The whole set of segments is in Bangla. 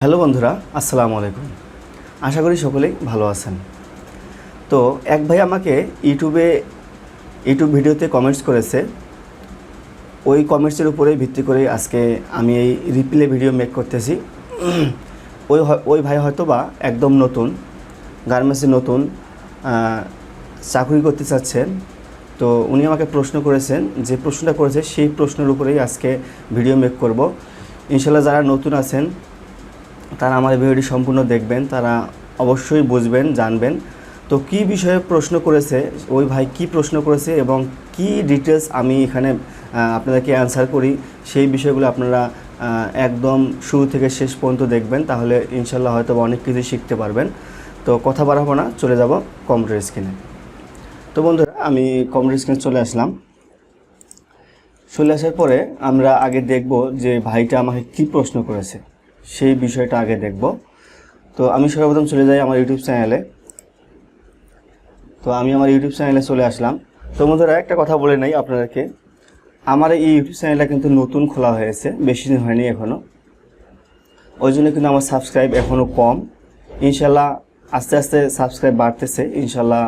হ্যালো বন্ধুরা, আসসালামু আলাইকুম। আশা করি সকলেই ভালো আছেন। তো এক ভাই আমাকে ইউটিউব ভিডিওতে কমেন্টস করেছে। ওই কমেন্টসের উপরেই ভিত্তি করে আজকে আমি এই রিপ্লে ভিডিও মেক করতেছি। ওই ভাই হয়তো বা একদম নতুন গার্মেন্টসে নতুন চাকরি করতে চাচ্ছেন। তো উনি আমাকে প্রশ্ন করেছেন, যে প্রশ্নটা করেছে সেই প্রশ্নের উপরেই আজকে ভিডিও মেক করব। ইনশাল্লাহ যারা নতুন আছেন তারা আমার ভিডিওটি সম্পূর্ণ দেখবেন, তারা অবশ্যই বুঝবেন, জানবেন। তো কি বিষয়ে প্রশ্ন করেছে, ওই ভাই কি প্রশ্ন করেছে এবং কি ডিটেলস আমি এখানে আপনাদেরকে অ্যান্সার করি, সেই বিষয়গুলো আপনারা একদম শুরু থেকে শেষ পর্যন্ত দেখবেন, তাহলে ইনশাল্লাহ হয়তো অনেক কিছু শিখতে পারবেন। তো কথা বাড়াবো না, চলে যাব কম্পিউটার স্ক্রিনে। তো বন্ধুরা, আমি কম্পিউটার স্ক্রিনে চলে আসলাম। চলে আসার পরে আমরা আগে দেখব যে ভাইটা আমাকে কি প্রশ্ন করেছে, সেই বিষয়টা আগে দেখব। তো আমি সর্বপ্রথম চলে যাই আমার ইউটিউব চ্যানেলে। তো আমি আমার ইউটিউব চ্যানেলে চলে আসলাম। তো বন্ধুরা, একটা কথা বলে নেই আপনাদেরকে, আমার এই ইউটিউব চ্যানেলটা কিন্তু নতুন খোলা হয়েছে, বেশি দিন হয়নি এখনও। ওই জন্য কিন্তু আমার সাবস্ক্রাইব এখনও কম। ইনশাল্লাহ আস্তে আস্তে সাবস্ক্রাইব বাড়তেছে। ইনশাল্লাহ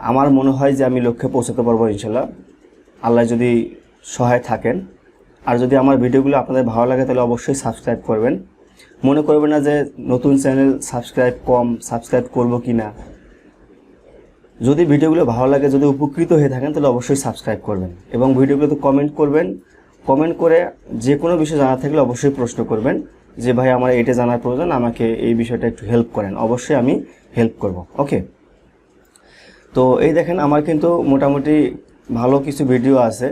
আমার মনে হয় যে আমি লক্ষ্যে পৌঁছাতে পারবো ইনশাল্লাহ, আল্লাহ যদি সহায় থাকেন। আর যদি আমার ভিডিওগুলো আপনাদের ভালো লাগে তাহলে অবশ্যই সাবস্ক্রাইব করবেন। মনে করবেন না যে নতুন চ্যানেল, সাবস্ক্রাইব কম, সাবস্ক্রাইব করব কি না। যদি ভিডিওগুলো ভালো লাগে, যদি উপকৃত হয়ে থাকেন তাহলে অবশ্যই সাবস্ক্রাইব করবেন এবং ভিডিওগুলোতে কমেন্ট করবেন। কমেন্ট করে যে কোনো বিষয় জানা থাকলে অবশ্যই প্রশ্ন করবেন যে ভাই আমার এটা জানার প্রয়োজন, আমাকে এই বিষয়টা একটু হেল্প করেন। অবশ্যই আমি হেল্প করব। ওকে, তো এই দেখেন আমার কিন্তু মোটামুটি ভালো কিছু ভিডিও আছে।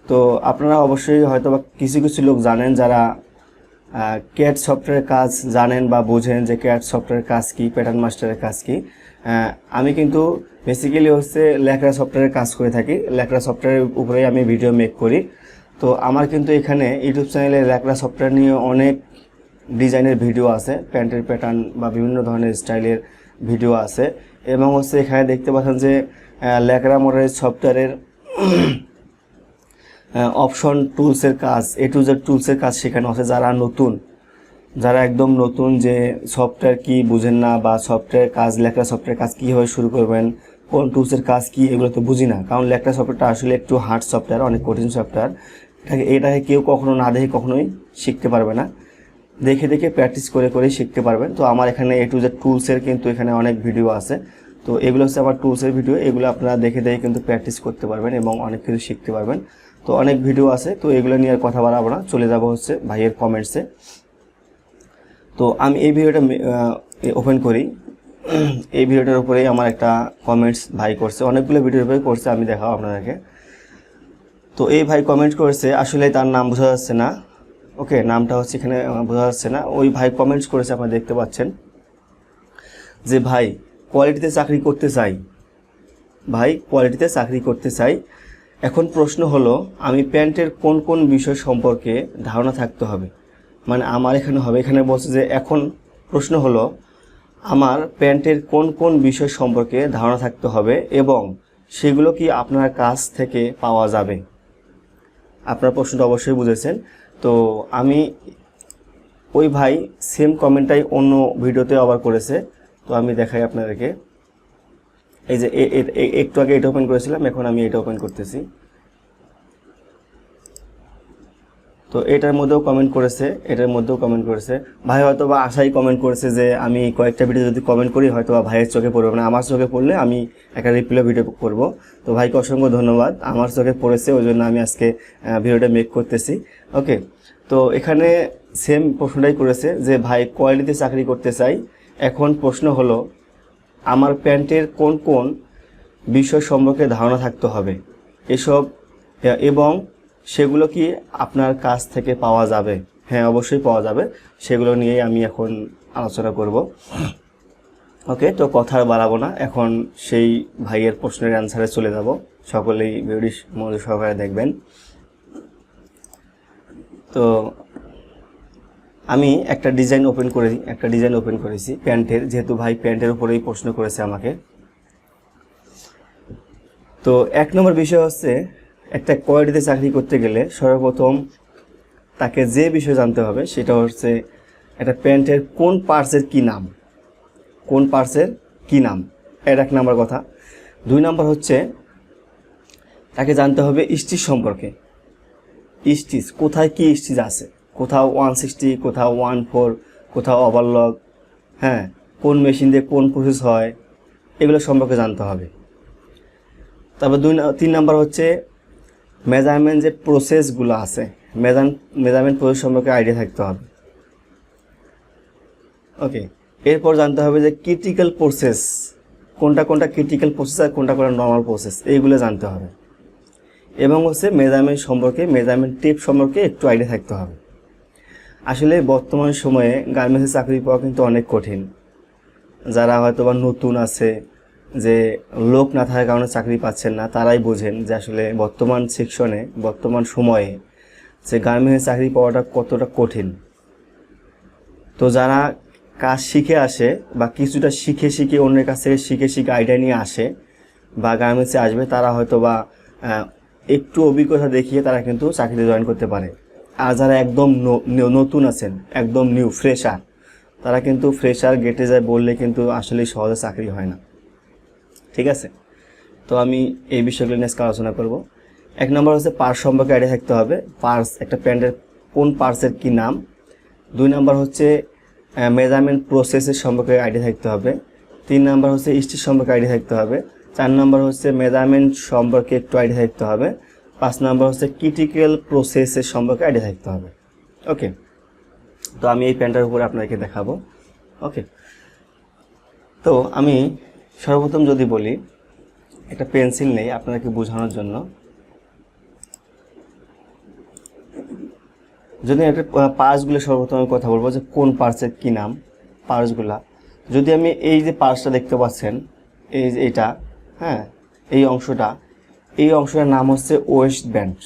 তো আপনারা অবশ্যই হয়তো বা কিছু কিছু লোক জানেন যারা ক্যাড সফটওয়্যারের কাজ জানেন বা বোঝেন যে ক্যাড সফটওয়্যারের কাজ কি, প্যাটার্ন মাস্টারের কাজ কি। আমি কিন্তু বেসিক্যালি লেকরা সফটওয়্যারের কাজ করে থাকি। লেকরা সফটওয়্যারের উপরেই আমি ভিডিও মেক করি। তো আমার কিন্তু এখানে ইউটিউব চ্যানেলে লেকরা সফটওয়্যার নিয়ে অনেক ডিজাইনের ভিডিও আছে, প্যান্টের প্যাটার্ন বা বিভিন্ন ধরনের স্টাইলের ভিডিও আছে। এবং এখানে দেখতে পাচ্ছেন যে লেকরা মডেলের সফটওয়্যারের অপশন টুলসের কাজ, A to Z টুলসের কাজ শেখানো আছে। যারা একদম নতুন, যে সফটওয়্যার কি বুঝেন না বা সফটওয়্যার কাজ, লেকরা সফটওয়্যার কাজ কীভাবে শুরু করবেন, কোন টুলসের কাজ কি, এগুলো তো বুঝি না। কারণ লেকরা সফটওয়্যারটা আসলে একটু হার্ড সফটওয়্যার, অনেক কঠিন সফটওয়্যার। এটাকে কেউ কখনো না দেখে কখনোই শিখতে পারবে না, দেখে দেখে প্র্যাকটিস করে করেই শিখতে পারবেন। তো আমার এখানে A to Z টুলসের কিন্তু এখানে অনেক ভিডিও আছে। তো এগুলো হচ্ছে আমার টুলসের ভিডিও, এগুলো আপনারা দেখে দেখে কিন্তু প্র্যাকটিস করতে পারবেন এবং অনেক কিছু শিখতে পারবেন। তো অনেক ভিডিও আছে, তো এগুলো নিয়ে আর কথা বাড়াবো না, চলে যাব ভাইয়ের কমেন্টসে। তো আমি এই ভিডিওটা ওপেন করি। এই ভিডিওটার উপরেই আমার একটা কমেন্টস ভাই করছে, অনেকগুলো ভিডিওর উপরে করছে, আমি দেখাও আপনাদেরকে। তো এই ভাই কমেন্ট করেছে, আসলে তার নাম বোঝা যাচ্ছে না। ওকে, নামটা এখানে বোঝা যাচ্ছে না। ওই ভাই কমেন্টস করেছে, আপনারা দেখতে পাচ্ছেন যে ভাই কোয়ালিটিতে চাকরি করতে চাই, ভাই কোয়ালিটিতে চাকরি করতে চাই। এখন প্রশ্ন হলো, আমি প্যান্টের কোন কোন বিষয় সম্পর্কে ধারণা থাকতে হবে, মানে আমার এখানে বলছে যে এখন প্রশ্ন হলো আমার প্যান্টের কোন কোন বিষয় সম্পর্কে ধারণা থাকতে হবে এবং সেগুলো কি আপনার কাছ থেকে পাওয়া যাবে। আপনার প্রশ্নটা অবশ্যই বুঝেছেন। তো আমি ওই ভাই সেম কমেন্টটাই অন্য ভিডিওতে আবার করেছে। তো আমি দেখাই আপনাদেরকে। এই যে একটু আগে এটা ওপেন করেছিলাম, এখন আমি এটা ওপেন করতেছি। তো এটার মধ্যেও কমেন্ট করেছে, ভাই হয়তো বা আশাই কমেন্ট করেছে যে আমি কয়েকটা ভিডিও যদি কমেন্ট করি হয়তো বা ভাইয়ের চোখে পড়বে না, আমার চোখে পড়লে আমি একটা রিপ্লাই ভিডিও করব। তো ভাইকে অসংখ্য ধন্যবাদ, আমার চোখে পড়েছে ওই জন্য আমি আজকে ভিডিওটা মেক করতেছি। ওকে, তো এখানে সেম প্রশ্নটাই করেছে যে ভাই কোয়ালিটিতে চাকরি করতে চাই। এখন প্রশ্ন হলো আমার প্যান্টের কোন কোন বিষয় সম্পর্কে ধারণা থাকতে হবে এসব, এবং সেগুলো কি আপনার কাছ থেকে পাওয়া যাবে। হ্যাঁ, অবশ্যই পাওয়া যাবে, সেগুলো নিয়েই আমি এখন আলোচনা করব। ওকে, তো কথা বাড়াবো না, এখন সেই ভাইয়ের প্রশ্নের অ্যান্সারে চলে যাব। সকলেই ভিডিওটি মনোযোগ সহকারে দেখবেন। তো আমি একটা ডিজাইন ওপেন করেছি প্যান্টের, যেহেতু ভাই প্যান্টের উপরেই প্রশ্ন করেছে আমাকে। তো এক নম্বর বিষয় হচ্ছে, একটা কোয়ালিটিতে চাকরি করতে গেলে সর্বপ্রথম তাকে যে বিষয় জানতে হবে সেটা হচ্ছে একটা প্যান্টের কোন পার্টসের কি নাম, কোন পার্টসের কি নাম, এটা 1 নাম্বার কথা। 2 নাম্বার হচ্ছে তাকে জানতে হবে স্টিচ সম্পর্কে, স্টিচ কোথায় কি স্টিচ আছে, কোথাও 160, কোথাও 14, কোথাও ওভারলক, হ্যাঁ, কোন মেশিন দিয়ে কোন প্রসেস হয়, এগুলো সম্পর্কে জানতে হবে। তারপর 3 নাম্বার হচ্ছে মেজারমেন্ট যে প্রসেসগুলো আছে, মেজারমেন্ট প্রসেস সম্পর্কে আইডিয়া থাকতে হবে। ওকে, এরপর জানতে হবে যে ক্রিটিক্যাল প্রসেস কোনটা কোনটা ক্রিটিক্যাল প্রসেস আর কোনটা কোনটা নর্মাল প্রসেস, এইগুলো জানতে হবে। এবং হচ্ছে মেজারমেন্ট সম্পর্কে, মেজারমেন্ট টেপ সম্পর্কে একটু আইডিয়া থাকতে হবে। আসলে বর্তমান সময়ে গার্মেন্টসে চাকরি পাওয়া কিন্তু অনেক কঠিন। যারা হয়তো বা নতুন আছে, যে লোক না থাকার কারণে চাকরি পাচ্ছেন না, তারাই বোঝেন যে আসলে বর্তমান সেকশনে, বর্তমান সময়ে যে গার্মেন্টসে চাকরি পাওয়াটা কতটা কঠিন। তো যারা কাজ শিখে আসে বা কিছুটা শিখে অন্যের কাছ থেকে শিখে আইডিয়া নিয়ে আসে বা গার্মেন্টসে আসবে, তারা হয়তো বা একটু অভিজ্ঞতা দেখিয়ে তারা কিন্তু চাকরিতে জয়েন করতে পারে। আর যারা একদম নতুন আছেন, একদম নিউ ফ্রেশার, তারা কিন্তু ফ্রেশার গেটে যায় বললে কিন্তু আসলে সহজে চাকরি হয় না। ঠিক আছে, তো আমি এই বিষয়গুলো নিয়ে আলোচনা করব। 1 নম্বর হচ্ছে পার্টস সম্পর্কে আইডিয়া থাকতে হবে, পার্টস, একটা প্যান্টের কোন পার্টসের কি নাম। 2 নম্বর হচ্ছে মেজারমেন্ট প্রসেসের সম্পর্কে আইডিয়া থাকতে হবে। 3 নম্বর হচ্ছে স্টিচ সম্পর্কে আইডিয়া থাকতে হবে। 4 নম্বর হচ্ছে মেজারমেন্ট সম্পর্কে একটু আইডিয়া থাকতে হবে। 5 নম্বর হচ্ছে ক্রিটিক্যাল প্রসেসের সম্পর্কে আইডিয়া থাকতে হবে। ওকে, তো আমি এই প্যান্টটার উপরে আপনাকে দেখাবো। ওকে, তো আমি সর্বপ্রথম যদি বলি, একটা পেন্সিল নেই আপনাদেরকে বোঝানোর জন্য। যদি একটা পার্টসগুলো সর্বপ্রথম আমি কথা বলবো যে কোন পার্টসের কী নাম, পার্টসগুলা। যদি আমি এই যে পার্টসটা দেখতে পাচ্ছেন, এই যে এটা, হ্যাঁ, এই অংশটার নাম হচ্ছে ওয়েস্ট ব্যান্ড,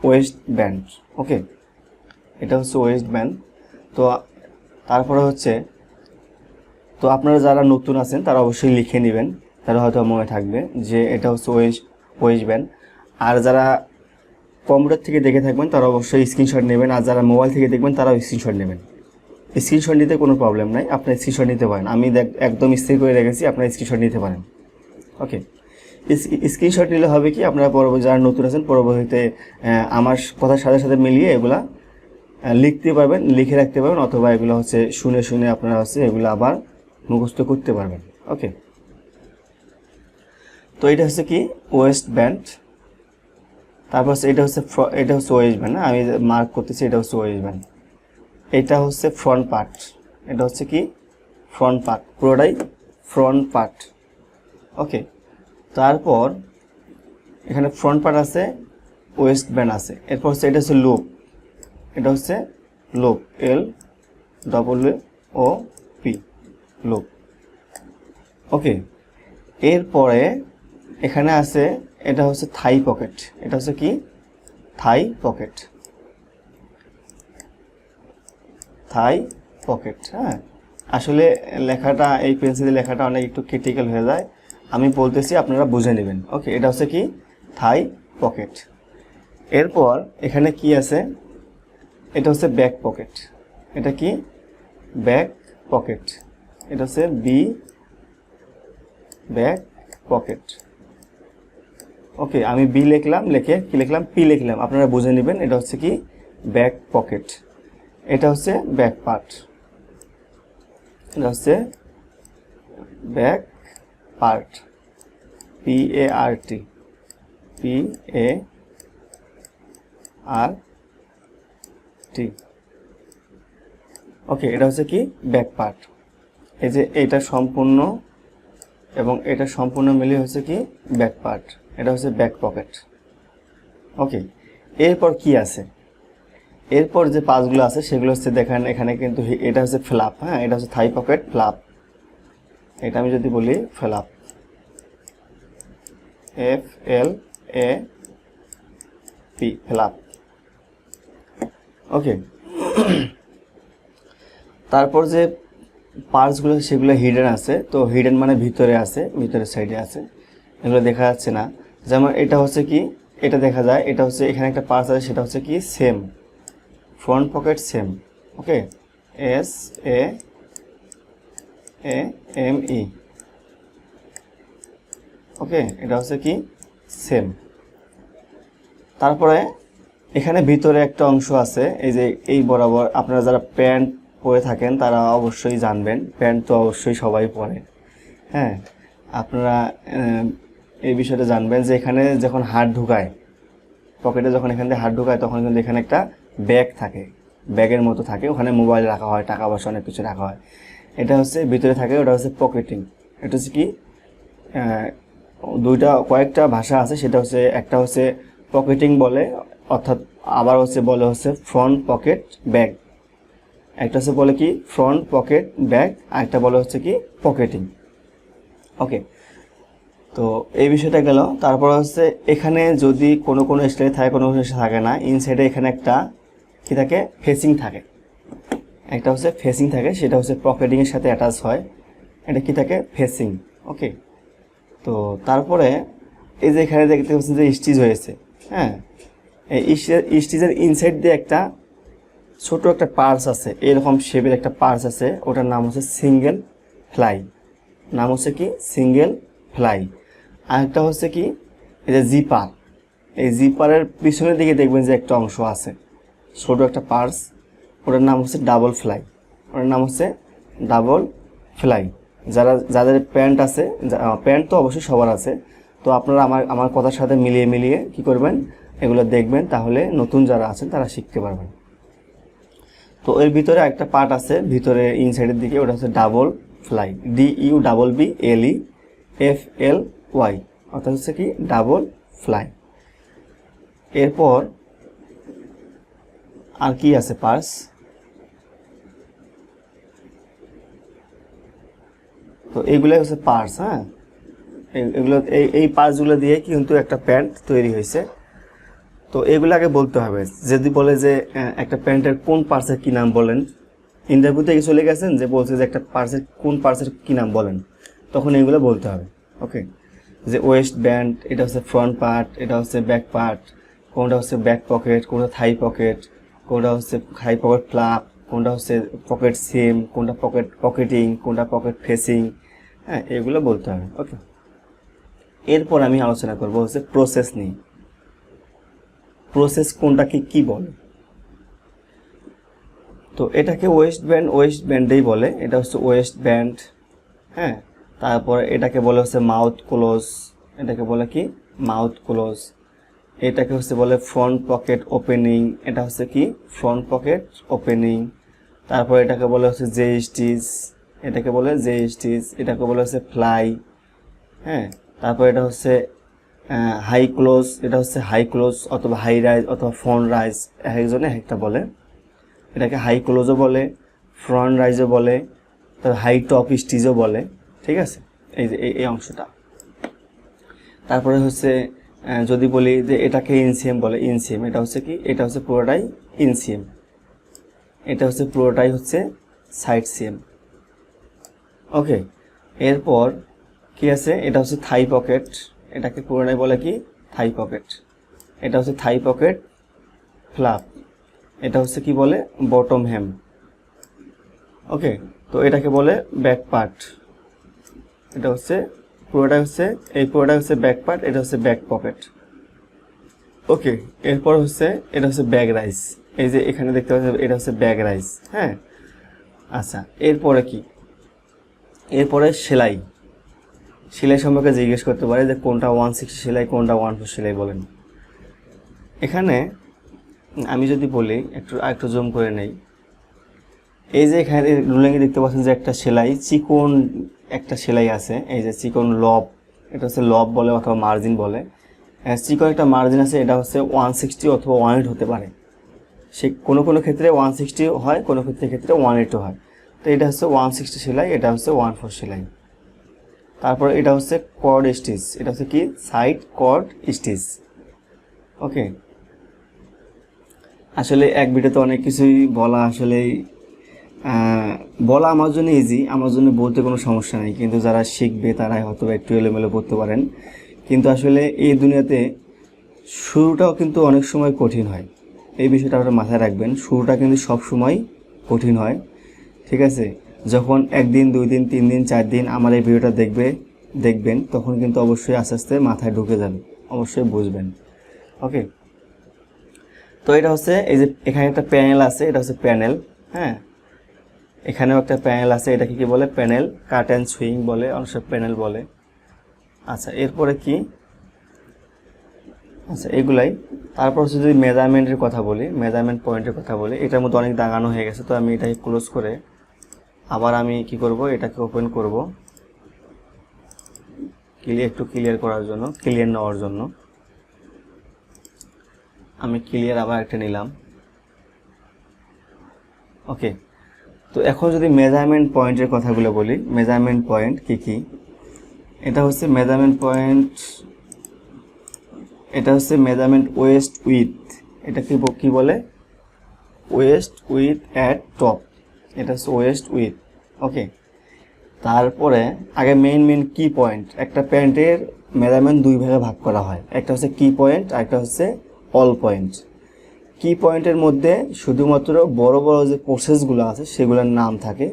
ওয়েস্ট ব্যান্ড। ওকে, এটা হচ্ছে ওয়েস্ট ব্যান্ড। তো তারপরে হচ্ছে, তো আপনারা যারা নতুন আছেন তারা অবশ্যই লিখে নেবেন, তারা হয়তো মনে থাকবে যে এটা হচ্ছে ওয়েস্ট ব্যান্ড। আর যারা কম্পিউটার থেকে দেখে থাকবেন তারা অবশ্যই স্ক্রিনশট নেবেন, আর যারা মোবাইল থেকে দেখবেন তারাও স্ক্রিনশট নেবেন। স্ক্রিনশট নিতে কোনো প্রবলেম নাই, আপনার স্ক্রিনশট নিতে পারেন, আমি একদম স্থির করে রেখেছি, আপনারা স্ক্রিনশট নিতে পারেন। ওকে, স্ক্রিনশট নিলে হবে কি, আপনারা পরবর্তী যারা নতুন আছেন পরবর্তীতে আমার কথার সাথে সাথে মিলিয়ে এগুলা লিখতে পারবেন, লিখে রাখতে পারবেন, অথবা এগুলো হচ্ছে শুনে আপনারা হচ্ছে এগুলো আবার মুখস্থ করতে পারবেন। ওকে, তো এটা হচ্ছে কি ওয়েস্ট ব্যান্ড। তারপর এটা হচ্ছে ওয়েস্ট ব্যান্ড, আমি মার্ক করতেছি, এটা হচ্ছে ওয়েস্ট ব্যান্ড। এটা হচ্ছে ফ্রন্ট পার্ট, এটা হচ্ছে কি ফ্রন্ট পার্ট, পুরোটাই ফ্রন্ট পার্ট। ওকে, তারপর এখানে ফ্রন্ট পার্ট আছে, ওয়েস্ট ব্যান্ড আছে। এরপর হচ্ছে এটা হচ্ছে লুপ, এটা হচ্ছে লুপ, LOOP, লুপ। ওকে, এরপরে এখানে আছে, এটা হচ্ছে থাই পকেট, এটা হচ্ছে কি থাই পকেট, থাই পকেট। হ্যাঁ, আসলে লেখাটা, এই পেন্সিলের লেখাটা অনেক একটু ক্রিটিক্যাল হয়ে যায়, আমি বলতেছি আপনারা বুঝে নেবেন। ওকে, এটা হচ্ছে কি থাই পকেট। এরপর এখানে কি আছে, এটা হচ্ছে ব্যাক পকেট, এটা কি ব্যাক পকেট, এটা হচ্ছে ব্যাক পকেট। ওকে, আমি বি লিখলাম, লিখে কি লিখলাম, পি লিখলাম, আপনারা বুঝে নেবেন। এটা হচ্ছে কি ব্যাক পকেট, এটা হচ্ছে ব্যাক পার্ট, এটা হচ্ছে ব্যাক পার্ট, PART। ওকে, এটা হচ্ছে কি ব্যাক পার্ট। এই যে এটা সম্পূর্ণ এবং এটা সম্পূর্ণ মিলিয়ে হচ্ছে কি ব্যাক পার্ট, এটা হচ্ছে ব্যাক পকেট। ওকে, এরপর কি আছে, এরপর যে পার্টসগুলো আছে সেগুলো হচ্ছে দেখেন, এখানে কিন্তু এটা হচ্ছে ফ্ল্যাপ। হ্যাঁ, এটা হচ্ছে থাই পকেট ফ্ল্যাপ, এটা আমি যদি বলি ফ্ল্যাপ, FLAP, ফ্ল্যাপ। ওকে, তারপর যে পার্টসগুলো সেগুলো হিডেন আছে, তো হিডেন মানে ভিতরে আছে, ভিতরের সাইডে আছে, এগুলো দেখা যাচ্ছে না। যেমন এটা হচ্ছে কি, এটা দেখা যায়, এটা হচ্ছে এখানে একটা পার্টস আছে, সেটা হচ্ছে কি সেম ফ্রন্ট পকেট সেম। ওকে, SAME। ওকে, এটা হচ্ছে কি সেম। তারপরে এখানে ভিতরে একটা অংশ আছে, এই যে এই বরাবর আপনারা যারা প্যান্ট পরে থাকেন তারা অবশ্যই জানবেন, প্যান্ট তো অবশ্যই সবাই পরে। হ্যাঁ, আপনারা এই বিষয়টা জানবেন যে এখানে যখন হাত ঢুকায়, পকেটে যখন এখান থেকে হাত ঢুকায় তখন কিন্তু এখানে একটা ব্যাগ থাকে, ব্যাগের মতো থাকে, ওখানে মোবাইল রাখা হয়, টাকা পয়সা অনেক কিছু রাখা হয়। এটা হচ্ছে ভিতরে থাকে, ওটা হচ্ছে পকেটিং। এটা হচ্ছে কি কয়েকটা ভাষা আছে, সেটা হচ্ছে একটা হচ্ছে পকেটিং বলে, অর্থাৎ আবার হচ্ছে বলে হচ্ছে ফ্রন্ট পকেট ব্যাগ। একটা হচ্ছে বলে কি ফ্রন্ট পকেট ব্যাগ, আর একটা বলে হচ্ছে কি পকেটিং। ওকে, তো এই বিষয়টা গেল। তারপর হচ্ছে এখানে যদি কোনো স্টাইলে থাকে, কোনো স্টাইলে থাকে না, ইনসাইডে এখানে একটা কি থাকে, ফেসিং থাকে। একটা হচ্ছে ফেসিং থাকে, সেটা হচ্ছে পকেটিংয়ের সাথে অ্যাটাচ হয়, এটা কি থাকে, ফেসিং। ওকে, তো তারপরে এই যে এখানে দেখতে পাচ্ছেন যে স্টিচ হয়েছে। হ্যাঁ, এই স্টিচের ইনসাইড দিয়ে একটা ছোট একটা পার্স আছে, এরকম শেপের একটা পার্স আছে, ওটার নাম হচ্ছে সিঙ্গেল ফ্লাই। নাম হচ্ছে কি সিঙ্গেল ফ্লাই। আরেকটা হচ্ছে কি এই যে জিপার, এই জিপারের পিছনের দিকে দেখবেন যে একটা অংশ আছে, ছোট একটা পার্স, ওটার নাম হচ্ছে ডাবল ফ্লাই। ওটার নাম হচ্ছে ডাবল ফ্লাই। যাদের প্যান্ট আছে, প্যান্ট তো অবশ্যই সবার আছে, তো আপনারা আমার কথার সাথে মিলিয়ে কি করবেন, এগুলো দেখবেন, তাহলে নতুন যারা আছেন তারা শিখতে পারবেন। তো এর ভিতরে একটা পার্ট আছে ভিতরে ইনসাইডের দিকে, ওটা হচ্ছে ডাবল ফ্লাই, DUBBLEFLY, অর্থাৎ হচ্ছে কি ডাবল ফ্লাই। এরপর আর কি আছে পার্স, তো এইগুলাই হচ্ছে পার্স। হ্যাঁ, এগুলো এই পার্টসগুলো দিয়ে কিন্তু একটা প্যান্ট তৈরি হয়েছে। তো এগুলো আগে বলতে হবে। যদি বলে যে একটা প্যান্টের কোন পার্টসের কী নাম বলেন, ইন্টারভিউ থেকে চলে গেছেন যে বলছে যে একটা পার্টসের কোন পার্টসের কী নাম বলেন, তখন এগুলো বলতে হবে। ওকে, যে ওয়েস্ট ব্যান্ড, এটা হচ্ছে ফ্রন্ট পার্ট, এটা হচ্ছে ব্যাক পার্ট, কোনটা হচ্ছে ব্যাক পকেট, কোনটা থাই পকেট, কোনটা হচ্ছে থাই পকেট ফ্লাপ, কোনটা হচ্ছে পকেট সিম, কোনটা পকেটিং, কোনটা পকেট ফেসিং। হ্যাঁ, এগুলো বলতে হবে। ওকে, এরপর আমি আলোচনা করব হচ্ছে প্রসেস নিয়ে। প্রসেস কোনটাকে কি বলে, তো এটাকে ওয়েস্ট ব্যান্ডেই বলে, এটা হচ্ছে ওয়েস্ট ব্যান্ড। হ্যাঁ, তারপর এটাকে বলে হচ্ছে মাউথ ক্লোজ, এটাকে বলে কি মাউথ ক্লোজ। এটাকে হচ্ছে বলে ফ্রন্ট পকেট ওপেনিং, এটা হচ্ছে কি ফ্রন্ট পকেট ওপেনিং। তারপর এটাকে বলে হচ্ছে জে স্টিচ, এটাকে বলে জে স্টিচ। এটাকে বলে হচ্ছে ফ্লাই। হ্যাঁ, তারপর এটা হচ্ছে হাই ক্লোজ, এটা হচ্ছে হাই ক্লোজ অথবা হাই রাইজ অথবা ফ্রন্ট রাইজ, এক একজনে একটা বলে। এটাকে হাই ক্লোজও বলে, ফ্রন্ট রাইজও বলে, তারপর হাই টপ স্টিচও বলে। ঠিক আছে, এই যে এই অংশটা। তারপরে হচ্ছে যদি বলি যে এটাকে ইনসিএম বলে, ইনসিএম এটা হচ্ছে কি, এটা হচ্ছে পুরোটাই ইনসিএম, এটা হচ্ছে পুরোটাই হচ্ছে সাইড সিএম। ওকে, এরপর কি আছে, এটা হচ্ছে থাই পকেট, এটাকে পুরোটাই বলে কি থাই পকেট। এটা হচ্ছে থাই পকেট ফ্লাপ, এটা হচ্ছে কি বলে বটম হ্যাম। ওকে, তো এটাকে বলে ব্যাক পার্ট, এটা হচ্ছে পুরোটা হচ্ছে এই পুরোটা হচ্ছে ব্যাক পার্ট, এটা হচ্ছে ব্যাক পকেট। ওকে, এরপর হচ্ছে এটা হচ্ছে ব্যাক রাইজ, এই যে এখানে দেখতে পাচ্ছেন এটা হচ্ছে ব্যাক রাইজ। হ্যাঁ, আচ্ছা, এরপরে কি, এরপরে সেলাই। সেলাই সম্পর্কে জিজ্ঞেস করতে পারে যে কোনটা 160 সেলাই, কোনটা 14 সেলাই বলেন। এখানে আমি যদি বলি একটু জুম করে নেই, এই যে এখানে রুলিংয়ে দেখতে পাচ্ছেন যে একটা সেলাই, চিকন একটা সেলাই আছে, এই যে চিকন লব, এটা হচ্ছে লব বলে অথবা মার্জিন বলে। চিকন একটা মার্জিন আছে, এটা হচ্ছে 160 অথবা 18 হতে পারে। সে কোনো ক্ষেত্রে 160 হয়, কোনো ক্ষেত্রে 18 হয়। তো এটা হচ্ছে 160 সেলাই, এটা হচ্ছে 14 সেলাই। তারপর এটা হচ্ছে কর্ড স্টিচ, এটা হচ্ছে কি সাইড কর্ড স্টিচ। ওকে, আসলে এক ভিডিওতে অনেক কিছুই বলা, আসলে বলা আমার জন্য ইজি, আমার জন্য বলতে কোনো সমস্যা নেই, কিন্তু যারা শিখবে তারাই হয়তো একটু এলোমেলো করতে পারেন। কিন্তু আসলে এই দুনিয়াতে শুরুটাও কিন্তু অনেক সময় কঠিন হয়, এই বিষয়টা আপনারা মাথায় রাখবেন। শুরুটা কিন্তু সব সময় কঠিন হয়, ঠিক আছে, যখন 1 দিন 2 দিন 3 দিন 4 দিন আমার এই ভিডিওটা দেখবেন তখন কিন্তু অবশ্যই আস্তে আস্তে মাথায় ঢুকে যাবে, অবশ্যই বুঝবেন। ওকে, তো এটা হচ্ছে এই যে এখানে একটা প্যানেল আছে, এটা হচ্ছে প্যানেল। হ্যাঁ, এখানেও একটা প্যানেল আছে, এটাকে কি বলে? প্যানেল, কাট অ্যান্ড সুইং বলে, অনেক প্যানেল বলে। আচ্ছা, এরপরে কি? আচ্ছা, এগুলাই। তারপর হচ্ছে যদি মেজারমেন্টের কথা বলি, মেজারমেন্ট পয়েন্টের কথা বলি, এটার মধ্যে অনেক দাগানো হয়ে গেছে, তো আমি এটাকে ক্লোজ করে আবার আমি কি করব, এটাকে ওপেন করব একটু ক্লিয়ার করার জন্য, ক্লিয়ার নেওয়ার জন্য। আমি ক্লিয়ার আবার একটা নিলাম। ওকে, তো এখন যদি মেজারমেন্ট পয়েন্টের কথাগুলো বলি, মেজারমেন্ট পয়েন্ট কি কি? এটা হচ্ছে মেজারমেন্ট পয়েন্ট, এটা হচ্ছে মেজারমেন্ট ওয়েস্ট উইথ, এটা কি বলে? ওয়েস্ট উইথ অ্যাট টপ, এটা হচ্ছে ওয়েস্ট উইথ। ওকে, তারপরে আগে মেইন কি পয়েন্ট। একটা পয়েন্টের মেজারমেন্ট 2 ভাগে ভাগ করা হয়, একটা হচ্ছে কি পয়েন্ট আর একটা হচ্ছে অল পয়েন্ট। কি পয়েন্টের মধ্যে শুধুমাত্র বড় বড় যে প্রসেসগুলো আছে সেগুলোর নাম থাকে,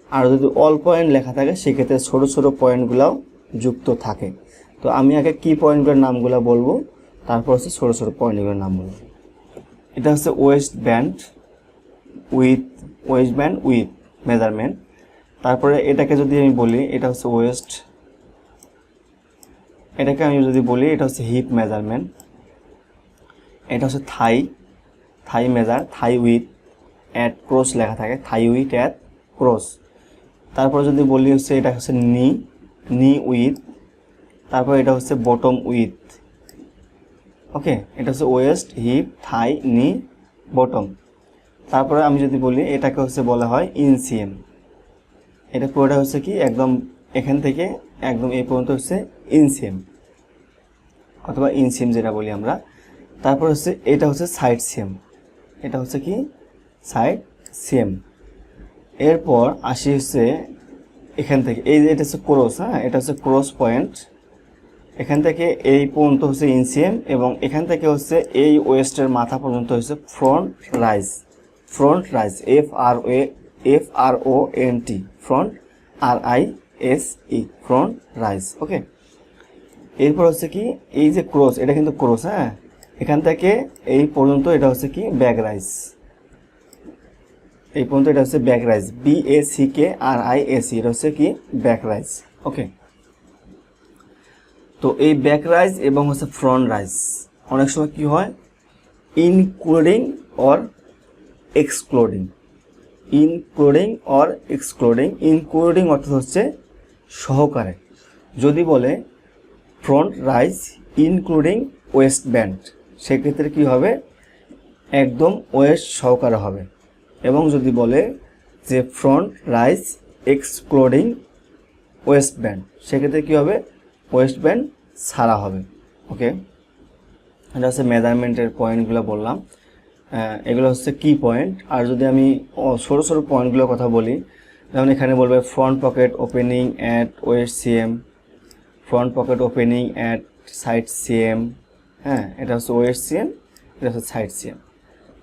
আর যদি অল পয়েন্ট লেখা থাকে সেক্ষেত্রে ছোট ছোট পয়েন্টগুলোও যুক্ত থাকে। তো আমি আগে কি পয়েন্টগুলোর নামগুলো বলবো, তারপর হচ্ছে ছোট ছোট পয়েন্টগুলোর নাম বলবো। এটা হচ্ছে ওয়েস্ট ব্যান্ড উইথ মেজারমেন্ট। তারপরে এটাকে যদি আমি বলি, এটা হচ্ছে ওয়েস্ট, এটাকে আমি যদি বলি এটা হচ্ছে হিপ মেজারমেন্ট। এটা হচ্ছে thigh measure, thigh width at cross লেখা থাকে, থাই উইথ অ্যাট ক্রস। তারপরে যদি বলি হচ্ছে এটা হচ্ছে নি উইথ, তারপর এটা হচ্ছে বটম উইথ। ওকে, এটা হচ্ছে ওয়েস্ট, হিপ, থাই, নি, বটম। তারপরে আমি যদি বলি এটাকে হচ্ছে বলা হয় ইনসিএম। এটা পুরোটা হচ্ছে কি একদম এখান থেকে একদম এই পর্যন্ত হচ্ছে ইনসিএম অথবা ইনসিএম যেটা বলি আমরা। তারপর হচ্ছে এটা হচ্ছে সাইড সিএম, এটা হচ্ছে কি সাইড সিএম। এরপর আসি হচ্ছে এখান থেকে এই যে এটা হচ্ছে ক্রস। হ্যাঁ, এটা হচ্ছে ক্রস পয়েন্ট, এখান থেকে এই পর্যন্ত হচ্ছে ইনসিএম, এবং এখান থেকে হচ্ছে এই ওয়েস্টের মাথা পর্যন্ত হচ্ছে front rise, FRONT, front RISE, front rise. Okay, এরপর হচ্ছে কি এই যে ক্রস, এটা কিন্তু ক্রস। হ্যাঁ, এখান থেকে এই পর্যন্ত এটা হচ্ছে কি ব্যাক রাইজ, এই পর্যন্ত এটা হচ্ছে ব্যাক রাইজ, BACKRISE, এটা হচ্ছে কি ব্যাক রাইজ। ওকে, তো এই ব্যাক রাইজ এবং হচ্ছে ফ্রন্ট রাইজ অনেক সময় কি হয়, ইনক্লুডিং অর এক্সক্লুডিং, ইনক্লুডিং অর্থাৎ হচ্ছে সহকারে। যদি বলে front rise including waist band, সেক্ষেত্রে কি হবে, একদম ওয়েস্ট সহকারে হবে। এবং যদি বলে যে front rise excluding waist band, সেক্ষেত্রে কি হবে, ওয়েস্ট ব্যান্ড ছাড়া হবে। ওকে, এটা হচ্ছে মেজারমেন্টের পয়েন্টগুলো বললাম, এগুলো হচ্ছে কি পয়েন্ট। আর যদি আমি ছোটো ছোটো পয়েন্টগুলোর কথা বলি, যেমন এখানে বলবে front pocket opening at West CM, front pocket opening at side CM. হ্যাঁ, এটা হচ্ছে ওয়েস্ট সিএম, এটা হচ্ছে সাইড সিএম।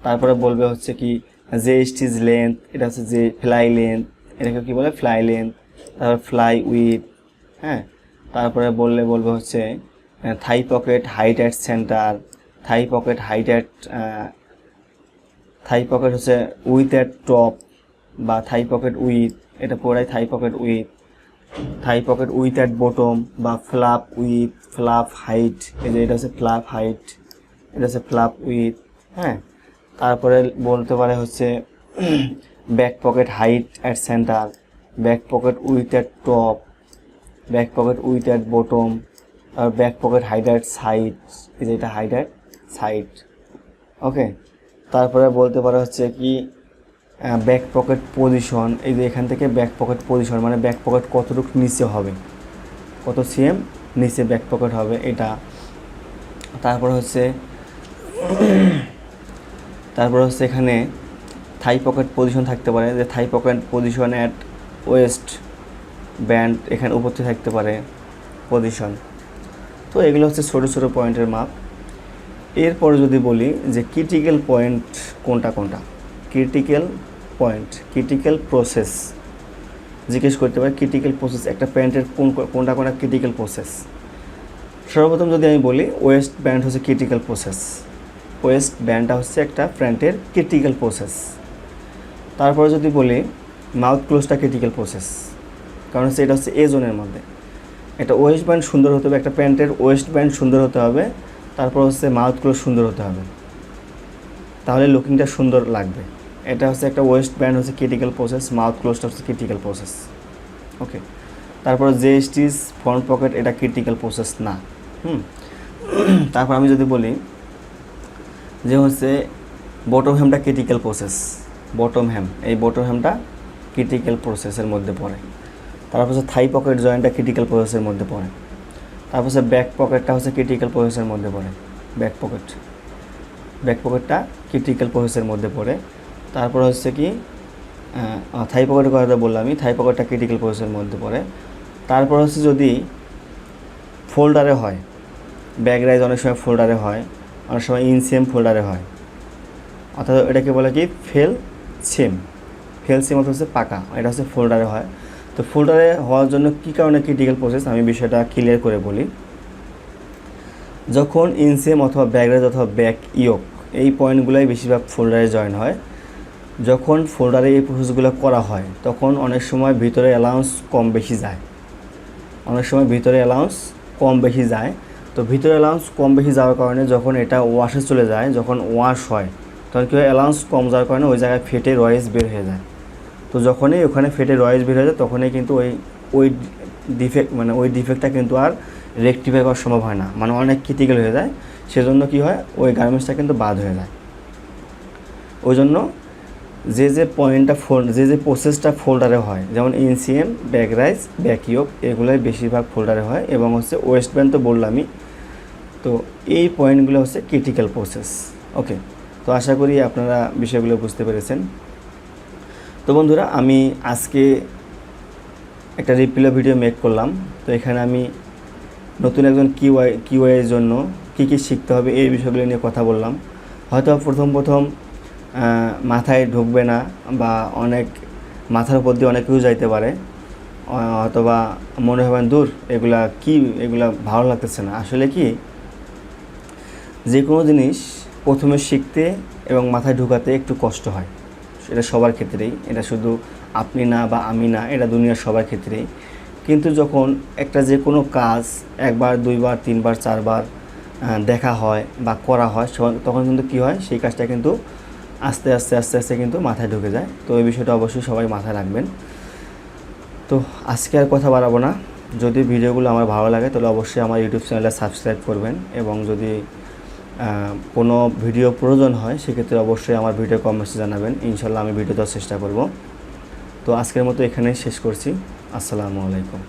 তারপরে বলবে হচ্ছে কি যে স্টিচ লেন্থ, এটা হচ্ছে যে ফ্লাই লেন্থ, এটাকে কি বলে ফ্লাই লেন্থ। তারপর ফ্লাই উইথ। হ্যাঁ, তারপরে বলবে হচ্ছে thigh pocket height at centre, thigh pocket হচ্ছে উইথ অ্যাট টপ বা থাই পকেট উইথ, এটা পুরাই thigh pocket with at bottom বা ফ্লাপ হাইট, এই যে এটা হচ্ছে ফ্লাপ হাইট, এটা হচ্ছে ফ্লাপ উইথ। হ্যাঁ, তারপরে বলতে পারে হচ্ছে back pocket height at centre, back pocket with at top, back pocket with at bottom, আর back pocket height at side, এই যে এটা হাইট অ্যাট সাইড। ওকে, তারপরে বলতে পারে হচ্ছে কি ব্যাক পকেট পজিশন, এই যে এখান থেকে ব্যাক পকেট পজিশন মানে ব্যাক পকেট কতটুকু নিচে হবে, কত সিএম নিচে ব্যাক পকেট হবে এটা। তারপরে হচ্ছে এখানে থাই পকেট পজিশন থাকতে পারে, যে thigh pocket position at waistband, এখানে উপরে থাকতে পারে পজিশন। তো এগুলো হচ্ছে ছোটো ছোটো পয়েন্টের মাপ। এরপরে যদি বলি যে ক্রিটিক্যাল পয়েন্ট কোনটা, ক্রিটিক্যাল পয়েন্ট, ক্রিটিক্যাল প্রসেস জিজ্ঞেস করতে পারে। ক্রিটিক্যাল প্রসেস একটা প্যান্টের কোনটা ক্রিটিক্যাল প্রসেস। সর্বপ্রথম যদি আমি বলি ওয়েস্ট ব্যান্ড হচ্ছে ক্রিটিক্যাল প্রসেস। ওয়েস্ট ব্যান্ডটা হচ্ছে একটা প্যান্টের ক্রিটিক্যাল প্রসেস। তারপরে যদি বলি মাউথ ক্লোজটা ক্রিটিক্যাল প্রসেস, কারণ হচ্ছে এটা হচ্ছে এ জোনের মধ্যে। একটা ওয়েস্ট ব্যান্ড সুন্দর হতে হবে, একটা প্যান্টের ওয়েস্ট ব্যান্ড সুন্দর হতে হবে, তারপর হচ্ছে মাউথ ক্লোজ সুন্দর হতে হবে, তাহলে লুকিংটা সুন্দর লাগবে। এটা হচ্ছে একটা ওয়েস্ট ব্যান্ড হচ্ছে ক্রিটিক্যাল প্রসেস, মাউথ ক্লোজটা হচ্ছে ক্রিটিক্যাল প্রসেস। ওকে, তারপরে যে স্টিচ ফ্রন্ট পকেট এটা ক্রিটিক্যাল প্রসেস না। তারপর আমি যদি বলি যে হচ্ছে বটম হ্যামটা ক্রিটিক্যাল প্রসেস, বটম হ্যাম, এই বটম হ্যামটা ক্রিটিক্যাল প্রসেসের মধ্যে পড়ে। তারপর হচ্ছে থাই পকেট জয়েন্টটা ক্রিটিক্যাল প্রসেসের মধ্যে পড়ে। তারপর হচ্ছে ব্যাক পকেটটা হচ্ছে ক্রিটিক্যাল প্রসেসের মধ্যে পড়ে, ব্যাক পকেটটা ক্রিটিক্যাল প্রসেসের মধ্যে পড়ে। তারপর হচ্ছে কি থাই পকেটের কথা বললাম আমি, থাই পকেটটা ক্রিটিক্যাল প্রসেসের মধ্যে পড়ে। তারপর হচ্ছে যদি ফোল্ডারে হয়, ব্যাক রাইজ অনেক সময় ফোল্ডারে হয়, অনেক সময় ইনসিএম ফোল্ডারে হয়, অর্থাৎ এটাকে বলে কি ফেল সিম অর্থাৎ হচ্ছে পাকা, এটা হচ্ছে ফোল্ডারে হয়। তো ফোল্ডারে হওয়ার জন্য কী কারণে ক্রিটিক্যাল প্রসেস, আমি বিষয়টা ক্লিয়ার করে বলি। যখন ইনসিএম অথবা ব্যাক রাইজ অথবা ব্যাক ইয়োক এই পয়েন্টগুলোই বেশিরভাগ ফোল্ডারে জয়েন হয়। যখন ফোল্ডারে এই প্রসেসগুলো করা হয় তখন অনেক সময় ভিতরে অ্যালাউন্স কম বেশি যায়, তো ভিতরে অ্যালাউন্স কম বেশি যাওয়ার কারণে যখন এটা ওয়াশে চলে যায়, যখন ওয়াশ হয় তখন কী হয়, অ্যালাউন্স কম যাওয়ার কারণে ওই জায়গায় ফেটে রয়েস বের হয়ে যায়। তো যখনই ওখানে ফেটে রয়েস বের হয়ে যায় তখনই কিন্তু ওই ডিফেক্টটা কিন্তু আর রেকটিফাই করা সম্ভব হয় না, মানে অনেক ক্রিটিক্যাল হয়ে যায়। সেজন্য কী হয়, ওই গার্মেন্টসটা কিন্তু বাদ হয়ে যায়। ওই জন্য যে পয়েন্টটা যে প্রসেসটা ফোল্ডারে হয়, যেমন ইনসিএম, ব্যাক রাইজ, ব্যাক ইয়োক, এগুলোই বেশিরভাগ ফোল্ডারে হয়। এবং হচ্ছে ওয়েস্ট ব্যান্ড তো বললামই। তো এই পয়েন্টগুলো হচ্ছে ক্রিটিক্যাল প্রসেস। ওকে, তো আশা করি আপনারা বিষয়গুলো বুঝতে পেরেছেন। তো বন্ধুরা, আমি আজকে একটা রিপ্লাই ভিডিও মেক করলাম। তো এখানে আমি নতুন একজন কিউআইয়ের জন্য কী শিখতে হবে এই বিষয়গুলো নিয়ে কথা বললাম। হয়তো প্রথম মাথায় ঢুকবে না, বা অনেক মাথার উপর দিয়ে অনেক কিছু যাইতে পারে, অথবা মনে হবেন দূর এগুলা ভালো লাগতেছে না। আসলে কি, যে কোনো জিনিস প্রথমে শিখতে এবং মাথায় ঢুকাতে একটু কষ্ট হয়, এটা সবার ক্ষেত্রেই, এটা শুধু আপনি না বা আমি না, এটা দুনিয়ার সবার ক্ষেত্রেই। কিন্তু যখন একটা যে কোনো কাজ একবার, দুইবার, তিনবার, চারবার দেখা হয় বা করা হয়, তখন কিন্তু কী হয়, সেই কাজটা কিন্তু আস্তে আস্তে কিন্তু মাথায় ঢুকে যায়। তো এই বিষয়টা অবশ্যই সবাই মাথায় রাখবেন। তো আজকে আর কথা বাড়াবো না। যদি ভিডিওগুলো আমার ভালো লাগে তাহলে অবশ্যই আমার ইউটিউব চ্যানেলটা সাবস্ক্রাইব করবেন, এবং যদি কোনো ভিডিও প্রয়োজন হয় সেক্ষেত্রে অবশ্যই আমার ভিডিও কমেন্টসে জানাবেন। ইনশাল্লাহ আমি ভিডিও দেওয়ার চেষ্টা করব। তো আজকের মতো এখানেই শেষ করছি। আসসালামু আলাইকুম।